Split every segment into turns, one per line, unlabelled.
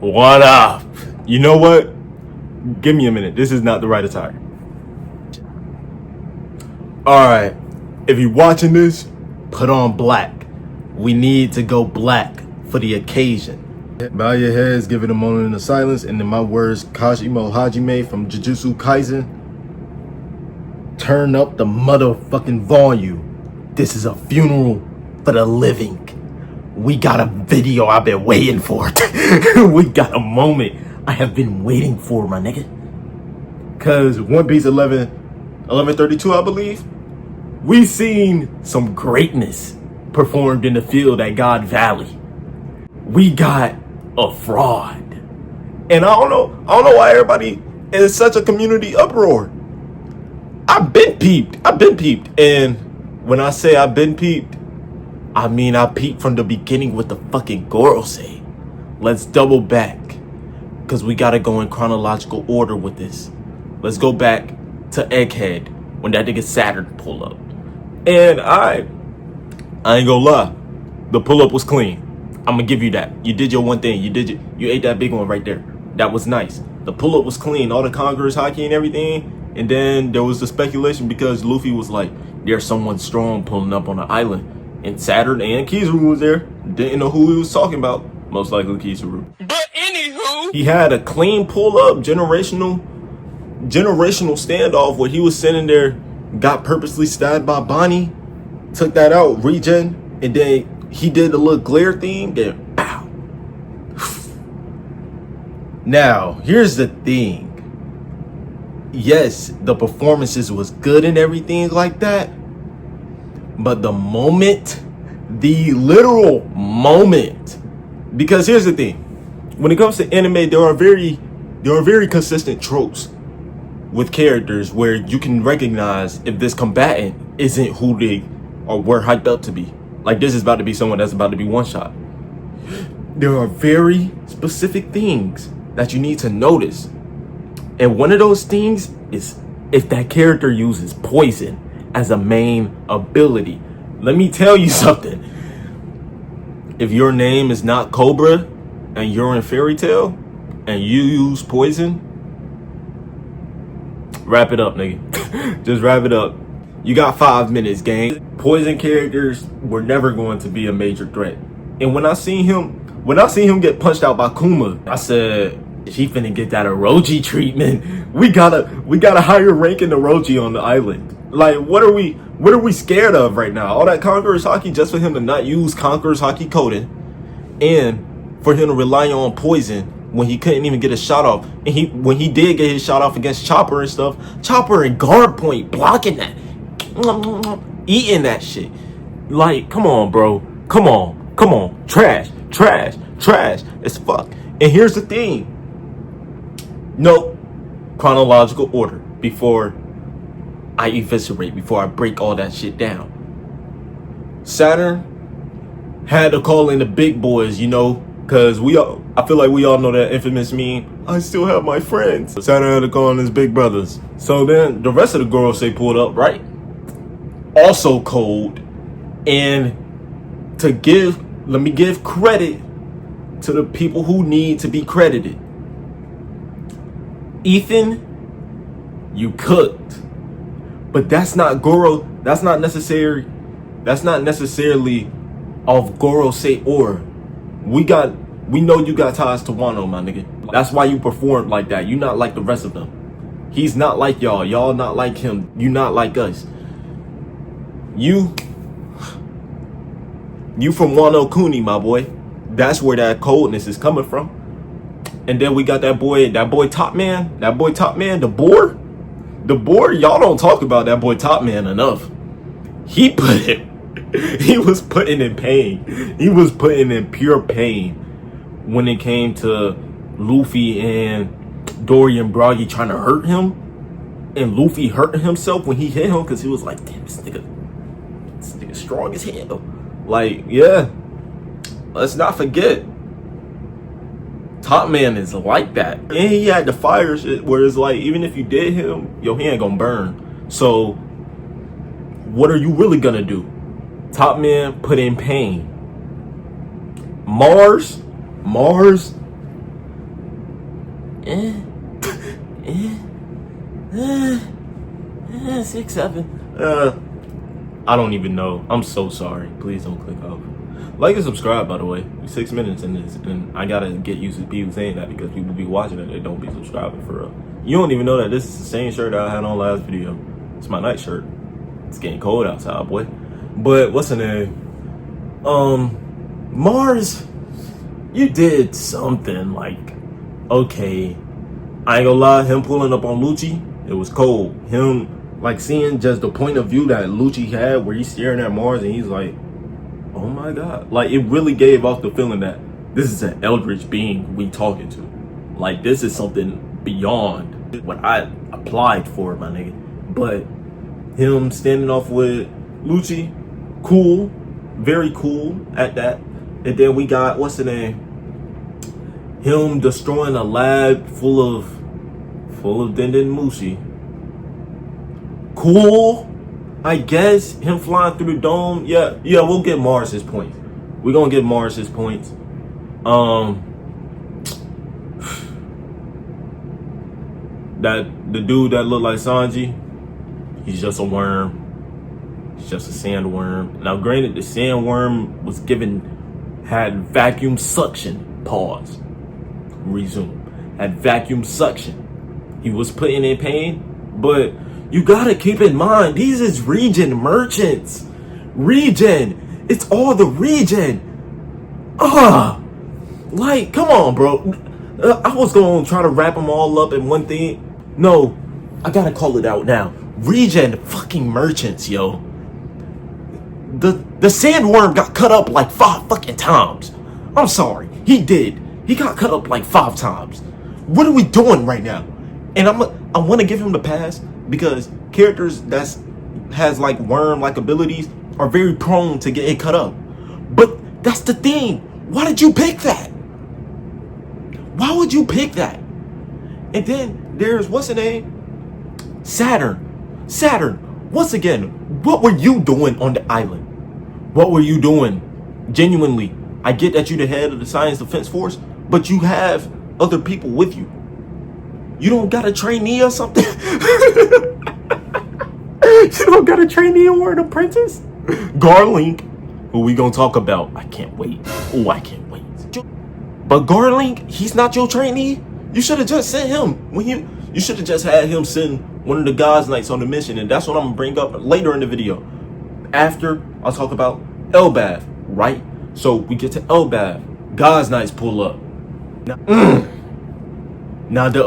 What up? You know what? Give me a minute. This is not the right attire. Alright. If you're watching this, put on black. We need to go black for the occasion. Bow your heads, give it a moment of silence, and in my words, Kashimo Hajime from Jujutsu Kaisen, turn up the motherfucking volume. This is a funeral for the living. We got a video I've been waiting for. We got a moment I have been waiting for, my nigga. Cause One Piece 1132, I believe, we seen some greatness performed in the field at God Valley. We got a fraud. And I don't know why everybody is such a community uproar. I've been peeped. And when I say I've been peeped, I mean I peeped from the beginning with the fucking Gorosei. Let's double back, because we gotta go in chronological order with this. Let's go back to Egghead, when that nigga Saturn pull up. And I ain't gonna lie, the pull up was clean. I'm gonna give you that. You did your one thing. You ate that big one right there. That was nice. The pull up was clean. All the Conqueror's haki and everything. And then there was the speculation because Luffy was like, there's someone strong pulling up on the island. And Saturn and Kizaru was there. Didn't know who he was talking about. Most likely Kizaru. But anywho, he had a clean pull up, generational standoff where he was sitting there, got purposely stabbed by Bonnie, took that out, regen, and then he did the little glare thing, then pow. Now, here's the thing. Yes, the performances was good and everything like that. But the moment, the literal moment, because here's the thing. When it comes to anime, there are very consistent tropes with characters where you can recognize if this combatant isn't who they or were hyped up to be. Like this is about to be someone that's about to be one shot. There are very specific things that you need to notice. And one of those things is if that character uses poison as a main ability. Let me tell you something. If your name is not Cobra and you're in Fairy Tail and you use poison, wrap it up, nigga. Just wrap it up. You got 5 minutes, gang. Poison characters were never going to be a major threat. And when I seen him get punched out by Kuma, I said, he finna get that Orochi treatment. We got a higher rank in Orochi on the island. Like, what are we scared of right now? All that Conqueror's haki just for him to not use Conqueror's haki Koden, and for him to rely on poison when he couldn't even get a shot off. And when he did get his shot off against Chopper and stuff, Chopper in guard point blocking that, eating that shit. Like, come on, bro. Come on. Trash as fuck. And here's the thing. No chronological order before I eviscerate, before I break all that shit down. Saturn had to call in the big boys, you know, because I feel like we all know that infamous meme, I still have my friends. Saturn had to call in his big brothers. So then the rest of the Gorosei pulled up, right? Also cold. And let me give credit to the people who need to be credited. Ethan, you cooked. But that's not necessarily of Gorosei aura. We know you got ties to Wano, my nigga. That's why you performed like that. You not like the rest of them. He's not like y'all. Y'all not like him. You not like us. You from Wano Kuni, my boy. That's where that coldness is coming from. And then we got that boy Top Man, the boar. The board, y'all don't talk about that boy Top Man enough. He was putting in pain. He was putting in pure pain when it came to Luffy and Dorian Broggy trying to hurt him. And Luffy hurting himself when he hit him because he was like, damn, this nigga strong as hell. Like, yeah. Let's not forget. Top Man is like that. And he had the fire shit where it's like, even if you did him, your hand gonna burn. So what are you really gonna do? Top Man put in pain. Mars 6, 7. I don't even know. I'm so sorry. Please don't click off. Like and subscribe, by the way. 6 minutes in this, and I gotta get used to people saying that because people be watching it, they don't be subscribing for real. You don't even know that this is the same shirt that I had on last video. It's my night shirt. It's getting cold outside, boy. But what's the name? Mars, you did something like, okay, I ain't gonna lie, him pulling up on Lucci, it was cold. Him like seeing just the point of view that Lucci had where he's staring at Mars and he's like, oh my God. Like, it really gave off the feeling that this is an eldritch being we talking to. Like, this is something beyond what I applied for, my nigga. But him standing off with Lucci, cool, very cool at that. And then we got, what's the name? Him destroying a lab full of Denden Mushi. Cool, I guess. Him flying through the dome. Yeah, we'll get Mars his points. We're gonna get Mars his points. That the dude that looked like Sanji, he's just a worm. He's just a sandworm. Now, granted, the sandworm had vacuum suction. Pause. Resume. Had vacuum suction. He was putting in pain, but you gotta keep in mind, these is regen merchants. Regen. It's all the regen. Like, come on, bro. I was gonna try to wrap them all up in one thing. No, I gotta call it out now. Regen fucking merchants, yo. The sandworm got cut up like 5 fucking times. I'm sorry, he did. He got cut up like 5 times. What are we doing right now? And I want to give him the pass because characters that has like worm-like abilities are very prone to getting cut up. But that's the thing. Why did you pick that? Why would you pick that? And then there's, what's the name? Saturn. Once again, what were you doing on the island? What were you doing? Genuinely, I get that you're the head of the Science Defense Force, but you have other people with you. You don't got a trainee or something? You don't got a trainee or an apprentice? Garlink, who we gonna talk about. I can't wait. Oh, I can't wait. But Garlink, he's not your trainee. You should have just sent him. You should have just had him send one of the God's Knights on the mission, and that's what I'm gonna bring up later in the video. After I'll talk about Elbaf, right? So we get to Elbaf. God's Knights pull up. Now the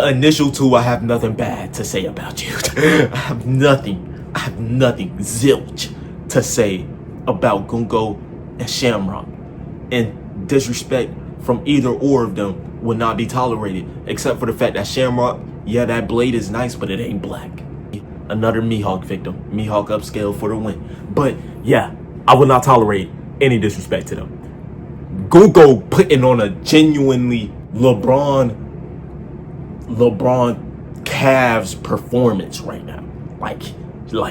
initial 2, I have nothing bad to say about you. I have nothing zilch to say about Gungo and Shamrock. And disrespect from either or of them will not be tolerated, except for the fact that Shamrock, yeah, that blade is nice, but it ain't black. Another Mihawk victim. Mihawk upscale for the win. But yeah, I will not tolerate any disrespect to them. Gungo putting on a genuinely LeBron Cavs performance right now. Like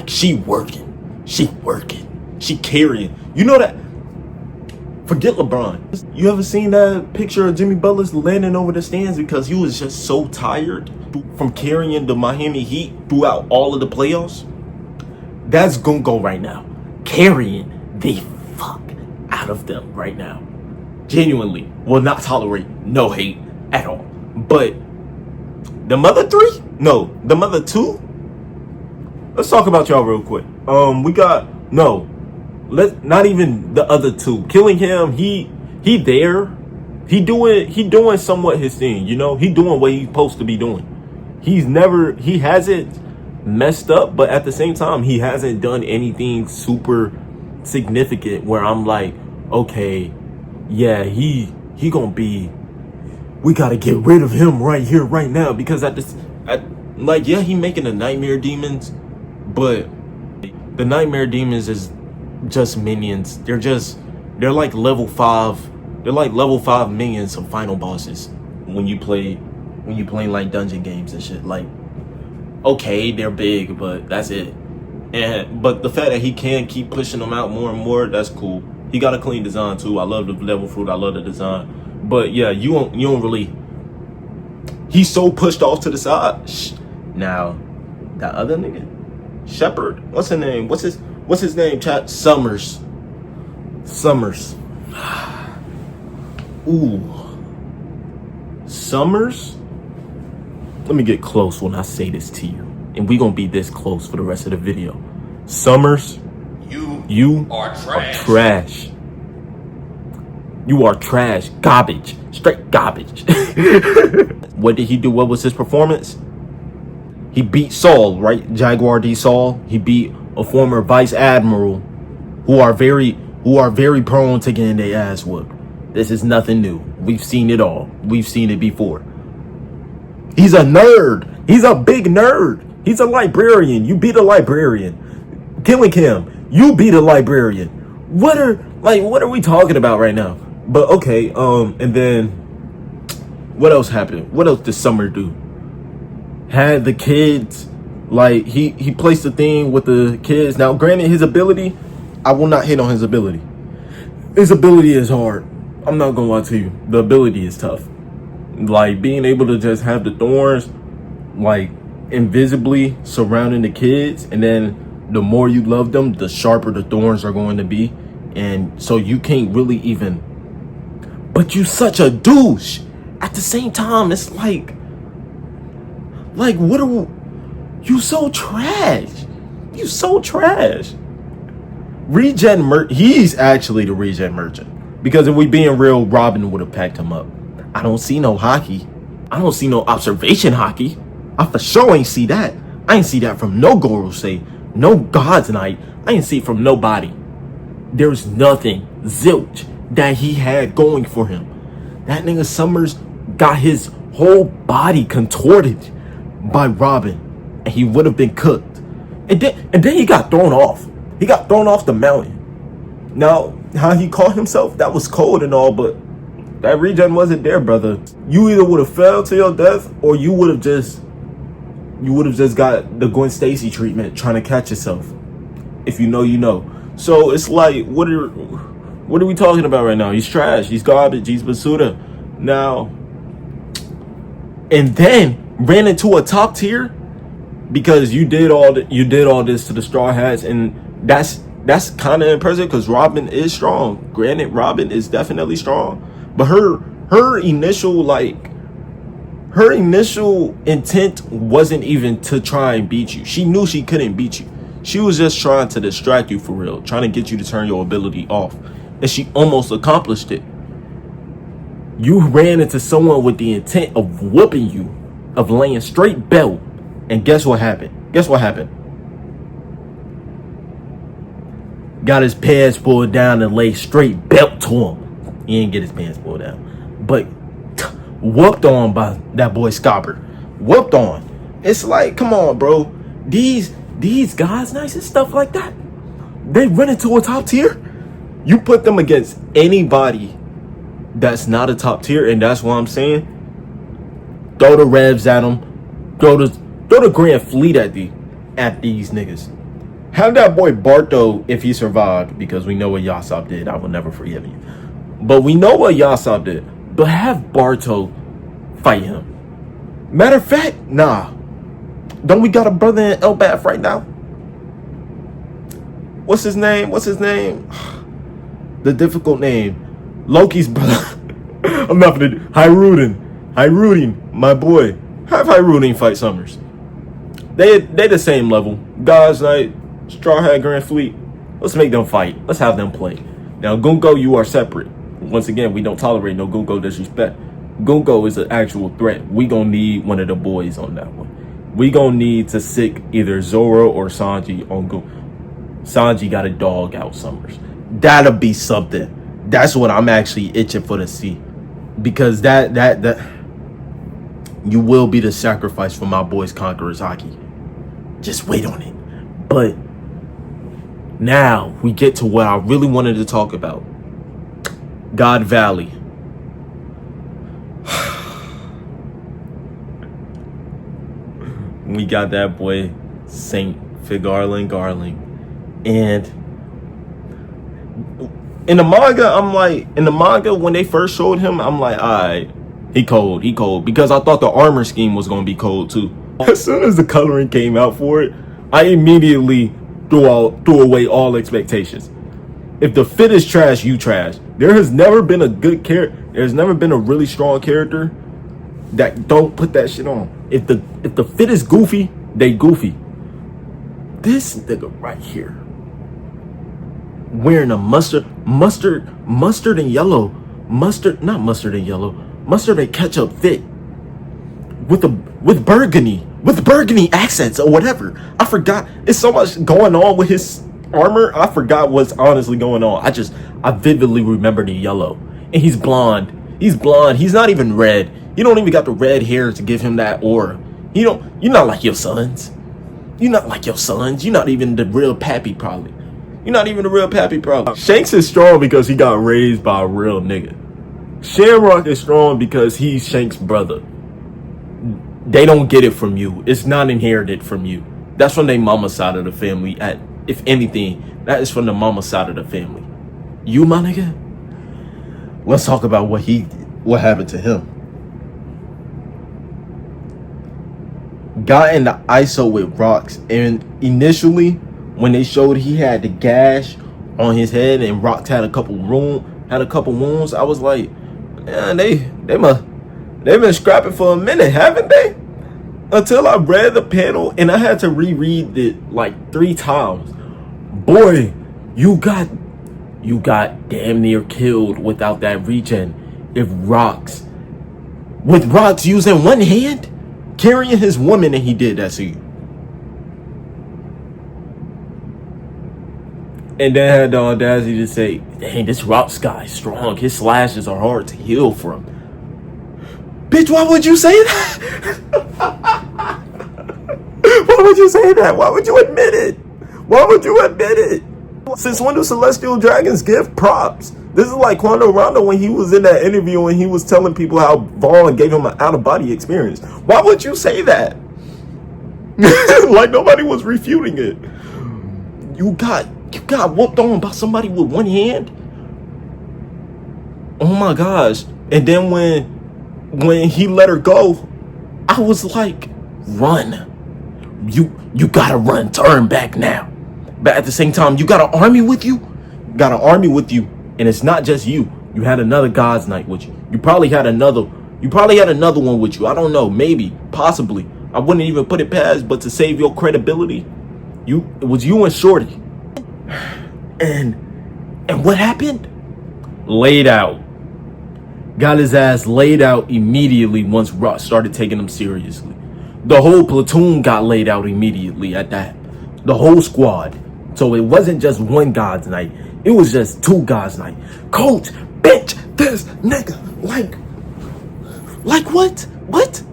she working. She carrying. You know that? Forget LeBron. You ever seen that picture of Jimmy Butler landing over the stands because he was just so tired from carrying the Miami Heat throughout all of the playoffs? That's Gungo right now. Carrying the fuck out of them right now. Genuinely will not tolerate no hate at all. But the mother 3? No, the mother 2? Let's talk about y'all real quick. Not even the other 2. Killing him, he there. He doing somewhat his thing, you know? He doing what he's supposed to be doing. He hasn't messed up, but at the same time, he hasn't done anything super significant where I'm like, okay, yeah, he gonna be, we gotta get rid of him right here, right now, because he making the Nightmare Demons, but the Nightmare Demons is just minions. They're like level 5. They're like level 5 minions of final bosses when you playing like dungeon games and shit. Like, okay, they're big, but that's it. But the fact that he can keep pushing them out more and more, that's cool. He got a clean design too. I love the level fruit. I love the design. But yeah, you don't really He's so pushed off to the side. Now, that other nigga, Shepard, what's his name? What's his name, chat? Summers. Ooh. Summers? Let me get close when I say this to you. And we gonna be this close for the rest of the video. Summers, you are trash. You are trash. Garbage. Straight garbage. What did he do? What was his performance? He beat Saul, right? Jaguar D. Saul. He beat a former vice admiral who are very prone to getting their ass whooped. This is nothing new. We've seen it all. We've seen it before. He's a nerd. He's a big nerd. He's a librarian. You beat a librarian. Killing him. You beat a librarian. What are we talking about right now? But okay, and then what else happened? What else did Summer do? Had the kids, like he placed the thing with the kids. Now, granted, his ability, I will not hate on his ability. His ability is hard. I'm not gonna lie to you. The ability is tough. Like being able to just have the thorns, like invisibly surrounding the kids, and then the more you love them, the sharper the thorns are going to be, and so you can't really even. But you such a douche. At the same time, it's like what are you so trash? You so trash. Regen merchant. He's actually the regen merchant. Because if we being real, Robin would have packed him up. I don't see no hockey. I don't see no observation hockey. I for sure ain't see that. I ain't see that from no Gorosei, no God's Night. I ain't see it from nobody. There's nothing, zilch, that he had going for him. That nigga Summers got his whole body contorted by Robin, and he would have been cooked. And then he got thrown off. He got thrown off the mountain. Now, how he caught himself, that was cold and all, but that regen wasn't there, brother. You either would have fell to your death, or you would have just got the Gwen Stacy treatment trying to catch yourself. If you know, you know. So it's like, what are we talking about right now? He's trash. He's garbage. He's basura. Now, and then ran into a top tier because you did all this to the Straw Hats, and that's kind of impressive because Robin is strong. Granted, Robin is definitely strong, but her initial intent wasn't even to try and beat you. She knew she couldn't beat you. She was just trying to distract you for real, trying to get you to turn your ability off, and she almost accomplished it. You ran into someone with the intent of whooping you, of laying straight belt, and guess what happened? Got his pants pulled down and laid straight belt to him. He didn't get his pants pulled down, but whooped on by that boy Scobber. Whooped on. It's like, come on, bro. These guys, nice and stuff like that, they run into a top tier. You put them against anybody that's not a top tier, and that's what I'm saying. Throw the revs at them. Throw the Grand Fleet at these niggas. Have that boy Barto, if he survived, because we know what Yasop did. I will never forgive you. But we know what Yasop did. But have Barto fight him. Matter of fact, nah. Don't we got a brother in Elbath right now? What's his name? The difficult name. Loki's brother. I'm not gonna do Hirudin, my boy. Have Hirudin fight Summers. They the same level. God's Night, Straw Hat, Grand Fleet. Let's make them fight. Let's have them play. Now, Gungo, you are separate. Once again, we don't tolerate no Gungo disrespect. Gungo is an actual threat. We gonna need one of the boys on that one. We gonna need to sick either Zoro or Sanji on Gungo. Sanji got a dog out Summers. That'll be something. That's what I'm actually itching for to see. Because that you will be the sacrifice for my boys Conquerors Hockey. Just wait on it. But now we get to what I really wanted to talk about. God Valley. We got that boy Saint Figarling. And in the manga, when they first showed him, I'm like, alright, He cold. He cold. Because I thought the armor scheme was going to be cold too. As soon as the coloring came out for it, I immediately threw away all expectations. If the fit is trash, you trash. There has never been a good character. There's never been a really strong character that don't put that shit on. If the fit is goofy, they goofy. This nigga right here, wearing a mustard and yellow, mustard and ketchup fit with burgundy accents or whatever. I forgot. It's so much going on with his armor. I forgot what's honestly going on. I vividly remember the yellow. And he's blonde. He's not even red. You don't even got the red hair to give him that aura. You're not like your sons. You're not like your sons. You're not even the real pappy probably. Shanks is strong because he got raised by a real nigga. Shamrock is strong because he's Shanks' brother. They don't get it from you. It's not inherited from you. That's from their mama side of the family. If anything, that is from the mama side of the family. You, my nigga, let's talk about what happened to him. Got in the ISO with rocks, and initially when they showed he had the gash on his head and Rocks had a couple wounds, I was like, man, they've been scrapping for a minute, haven't they? Until I read the panel and I had to reread it like 3 times. Boy, you got damn near killed without that regen. With Rocks using one hand, carrying his woman, and he did that to you. And then had the audacity to say, dang, this Rocks guy is strong. His slashes are hard to heal from. Bitch, why would you say that? Why would you say that? Why would you admit it? Since when do Celestial Dragons give props? This is like Quando Rondo when he was in that interview and he was telling people how Vaughn gave him an out-of-body experience. Why would you say that? Like nobody was refuting it. You got whooped on by somebody with one hand? Oh my gosh. And then when he let her go, I was like, run. You gotta run, turn back now. But at the same time, you got an army with you. And it's not just you. You had another God's Knight with you. You probably had another one with you. I don't know, maybe, possibly. I wouldn't even put it past, but to save your credibility, it was you and Shorty. And what happened? Laid out. Got his ass laid out immediately once Rocks started taking him seriously. The whole platoon got laid out immediately at that. The whole squad. So it wasn't just one God's Knight. It was just 2 God's Knight. Coach, bitch, this nigga. Like what? What?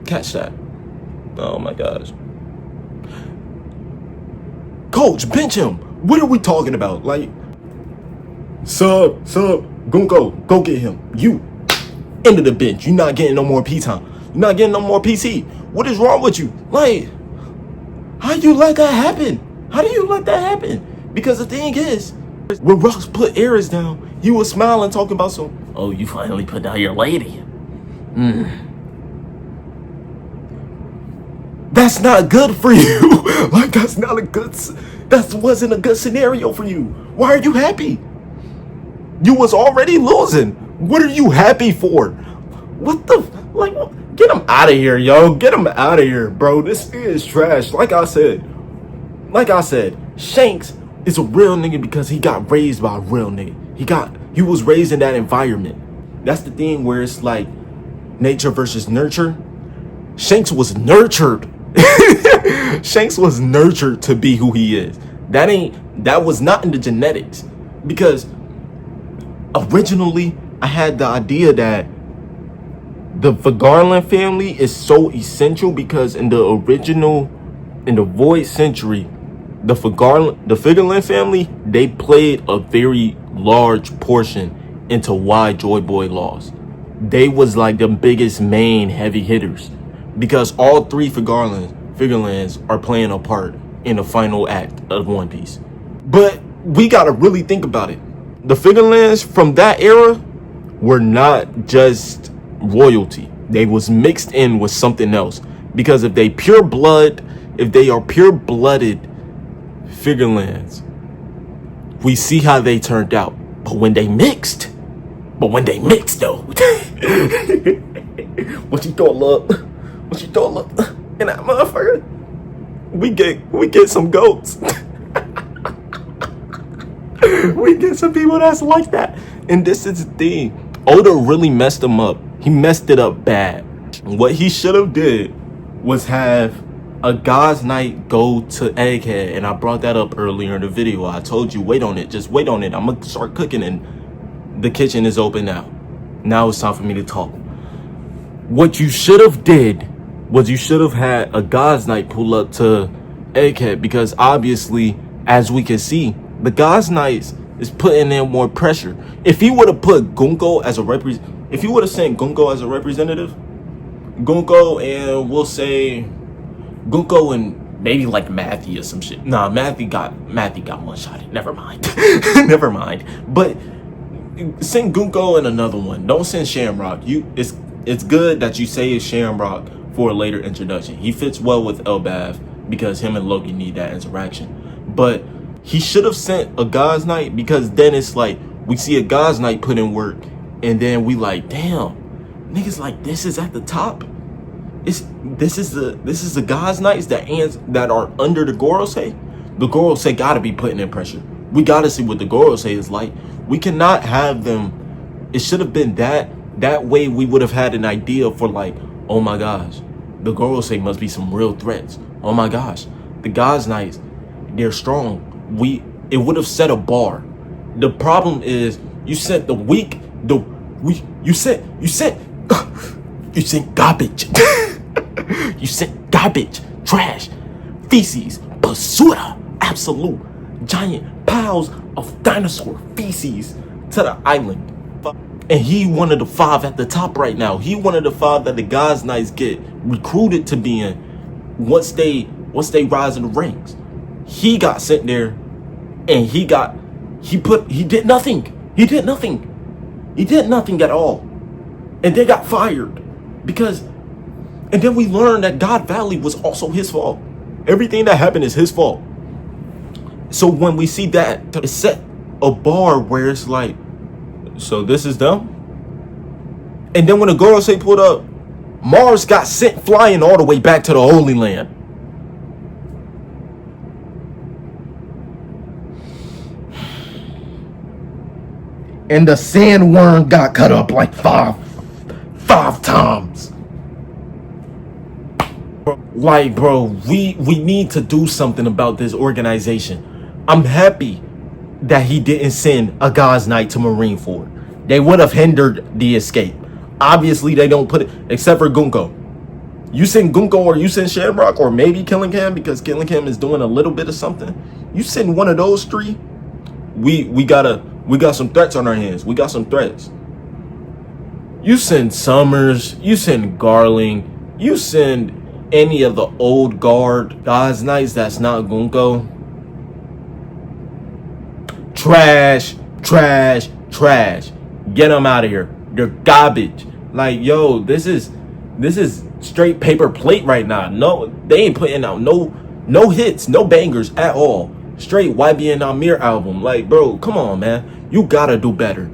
Catch that. Oh my gosh. Coach, bench him. What are we talking about? Like, sub, Gunko, go get him. You, into the bench. You're not getting no more P time. You're not getting no more PC. What is wrong with you? Like, how do you let that happen? Because the thing is, when Rocks put Ares down, he was smiling, talking about oh, you finally put down your lady. That's not good for you. Like, that wasn't a good scenario for you. Why are you happy? You was already losing. What are you happy for? Get him out of here, yo. Get him out of here, bro. This is trash. Like I said, Shanks is a real nigga because he got raised by a real nigga. He was raised in that environment. That's the thing where it's like nature versus nurture. Shanks was nurtured. Shanks was nurtured to be who he is. That was not in the genetics. Because originally I had the idea that the Vigarland family is so essential because in the Void Century, the Vigarland family, they played a very large portion into why Joy Boy lost. They was like the biggest main heavy hitters because all 3 Vigarlands are playing a part in the final act of One Piece. But we gotta really think about it. The Vigarlands from that era were not just royalty. They was mixed in with something else. Because if they are pure-blooded figurelands, we see how they turned out. But when they mixed though, what you thought, love? What you thought, love? And that motherfucker, we get some goats. We get some people that's like that. And this is the thing. Oda really messed him up. He messed it up bad. What he should have did was have a God's Knight go to Egghead. And I brought that up earlier in the video. I told you, wait on it. Just wait on it. I'm going to start cooking and the kitchen is open now. Now it's time for me to talk. What you should have did was you should have had a God's Knight pull up to Egghead, because obviously, as we can see, the God's Knight is putting in more pressure. If he would have put Gunko as a if he would have sent Gunko as a representative, Gunko and we'll say Gunko and maybe like Matthew or some shit. Nah, Matthew got one shot. Never mind. Never mind. But send Gunko and another one. Don't send Shamrock. It's good that you say it's Shamrock for a later introduction. He fits well with Elbaf because him and Loki need that interaction. But he should have sent a God's Knight, because then it's like we see a God's Knight put in work and then we like, damn, niggas like this is at the top. This is the God's Knights that are under the Gorosei. The Gorosei gotta be putting in pressure. We gotta see what the Gorosei is like. We cannot have them. It should have been that way. We would have had an idea for like, oh my gosh, the Gorosei must be some real threats. Oh my gosh, the God's Knights, they're strong. It would have set a bar. The problem is you sent the weak, you sent garbage. You sent garbage, trash, feces, basura, absolute giant piles of dinosaur feces to the island. And he one of the 5 at the top right now. He one of the 5 that the God's Knights get recruited to be in once they rise in the ranks. He got sent there and he did nothing. He did nothing at all. And they got fired and then we learned that God Valley was also his fault. Everything that happened is his fault. So when we see that, it set a bar where it's like, so this is them? And then when the Gorosei pulled up, Mars got sent flying all the way back to the Holy Land. And the sandworm got cut up like five times. Like, bro, we need to do something about this organization. I'm happy that he didn't send a God's Knight to Marineford. They would have hindered the escape. Obviously, they don't put it, except for Gunko. You send Gunko or you send Shamrock or maybe Killingham, because Killingham is doing a little bit of something. You send one of those 3, we got some threats on our hands. We got some threats. You send Summers, you send Garling, you send any of the old guard God's Knights that's not Gunko. Trash. Get them out of here. They're garbage. Like, yo, this is straight paper plate right now. No, they ain't putting out no hits, no bangers at all. Straight YB and Amir album. Like, bro, come on, man. You gotta do better.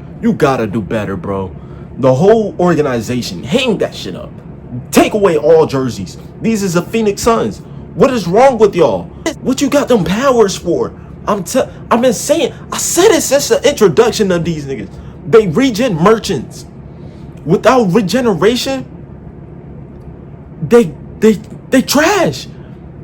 Bro. The whole organization, hang that shit up. Take away all jerseys. These is the Phoenix Suns. What is wrong with y'all? What you got them powers for? I've been saying, I said it since the introduction of these niggas. They regen merchants. Without regeneration, they trash.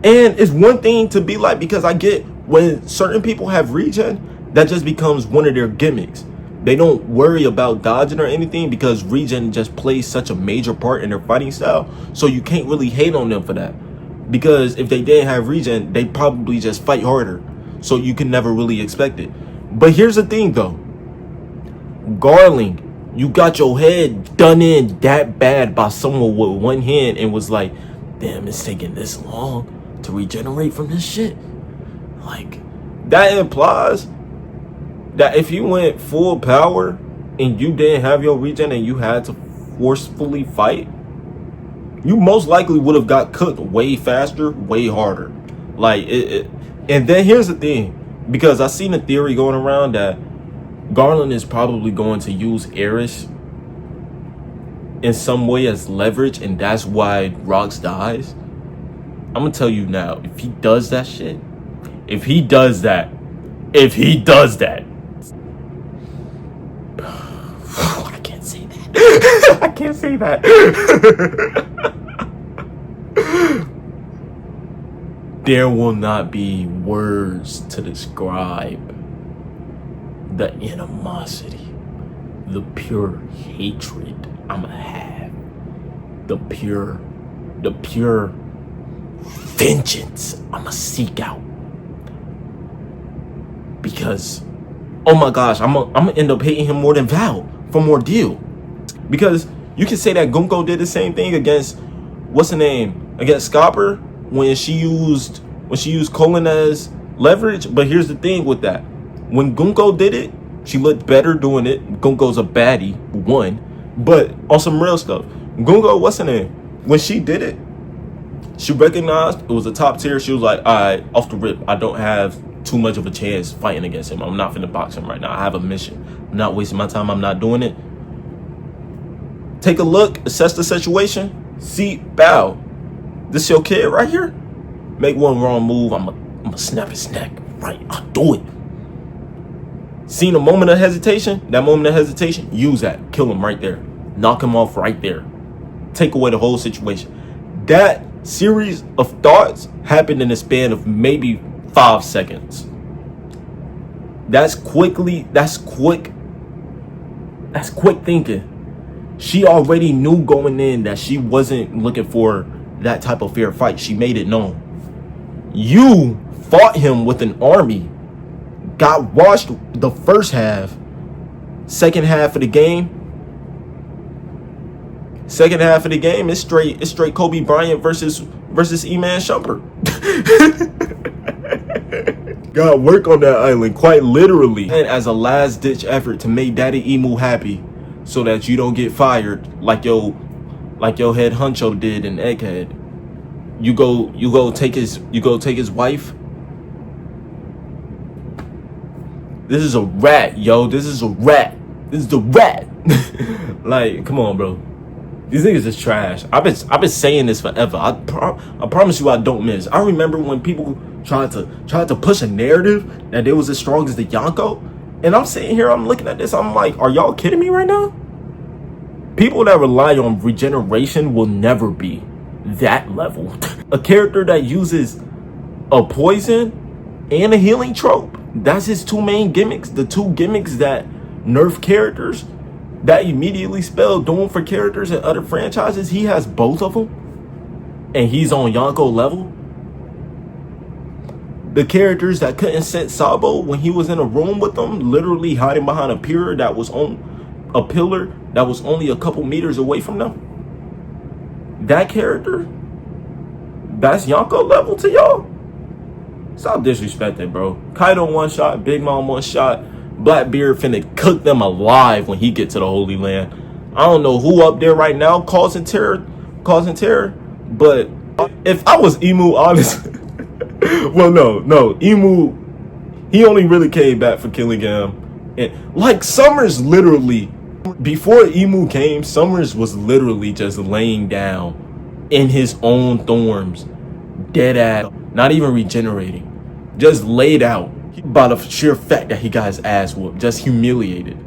And it's one thing to be like, because I get when certain people have regen, that just becomes one of their gimmicks. They don't worry about dodging or anything because regen just plays such a major part in their fighting style. So you can't really hate on them for that. Because if they didn't have regen, they probably just fight harder. So you can never really expect it. But here's the thing though. Garling, you got your head done in that bad by someone with one hand and was like, damn, it's taking this long to regenerate from this shit. Like, that implies that if he went full power and you didn't have your regen and you had to forcefully fight, you most likely would have got cooked way faster, way harder. Like and then here's the thing, because I seen a theory going around that Garland is probably going to use Eris in some way as leverage, and that's why Rox dies. I'm gonna tell you now, if he does that shit, if he does that, I can't say that. I can't say that. There will not be words to describe the animosity, the pure hatred I'ma have, the pure vengeance I'ma seek out. Because, oh my gosh, I'm gonna end up hating him more than Val from Ordeal. Because you can say that Gunko did the same thing against, what's the name, against Scopper when she used Colin as leverage. But here's the thing with that. When Gunko did it, she looked better doing it. Gunko's a baddie, one. But on some real stuff, Gunko, what's her name? When she did it, she recognized it was a top tier. She was like, all right, off the rip, I don't have too much of a chance fighting against him. I'm not finna box him right now. I have a mission. I'm not wasting my time. I'm not doing it. Take a look, assess the situation, see, bow. This your kid right here? Make one wrong move, I'm gonna snap his neck. Right, I'll do it. Seen a moment of hesitation? That moment of hesitation, use that. Kill him right there. Knock him off right there. Take away the whole situation. That series of thoughts happened in the span of maybe 5 seconds. That's quick thinking. She already knew going in that she wasn't looking for that type of fair fight. She made it known. You fought him with an army, got washed the first half. Second half of the game, it's straight Kobe Bryant versus E-Man Shumpert. Got work on that island, quite literally. And as a last ditch effort to make Daddy Emu happy, so that you don't get fired like your head honcho did in Egghead. You go take his wife. This is a rat, yo. This is a rat. This is the rat. Like, come on, bro. These niggas is trash. I've been saying this forever. I promise you I don't miss. I remember when people tried to push a narrative that they was as strong as the Yonko. And I'm sitting here, I'm looking at this, I'm like, are y'all kidding me right now? People that rely on regeneration will never be that level. A character that uses a poison and a healing trope, that's his two main gimmicks. The two gimmicks that nerf characters that immediately spell doom for characters in other franchises. He has both of them, and he's on Yonko level. The characters that couldn't set Sabo when he was in a room with them, literally hiding behind a pillar that was only a couple meters away from them. That character, that's Yonko level to y'all. Stop disrespecting, bro. Kaido one shot, Big Mom one shot. Blackbeard finna cook them alive when he get to the Holy Land. I don't know who up there right now causing terror, but if I was Emu, honestly, well, no, Emu, he only really came back for killing him. And like Summers, literally, before Emu came, Summers was literally just laying down in his own thorns, dead ass, not even regenerating, just laid out by the sheer fact that he got his ass whooped, just humiliated.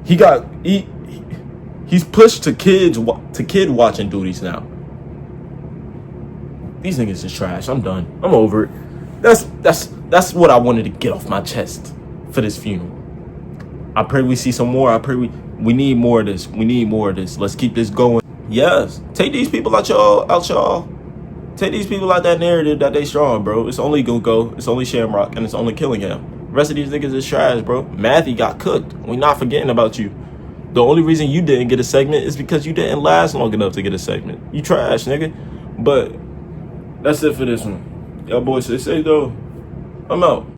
He's pushed to kid watching duties now. These niggas is trash. I'm done. I'm over it. That's what I wanted to get off my chest for this funeral. I pray we see some more. I pray we need more of this. We need more of this. Let's keep this going. Yes. Take these people out y'all. Take these people out that narrative that they strong, bro. It's only Gunko, it's only Shamrock, and it's only Killingham. The rest of these niggas is trash, bro. Matthew got cooked. We not forgetting about you. The only reason you didn't get a segment is because you didn't last long enough to get a segment. You trash, nigga. But that's it for this one. Y'all boys stay safe, though. I'm out.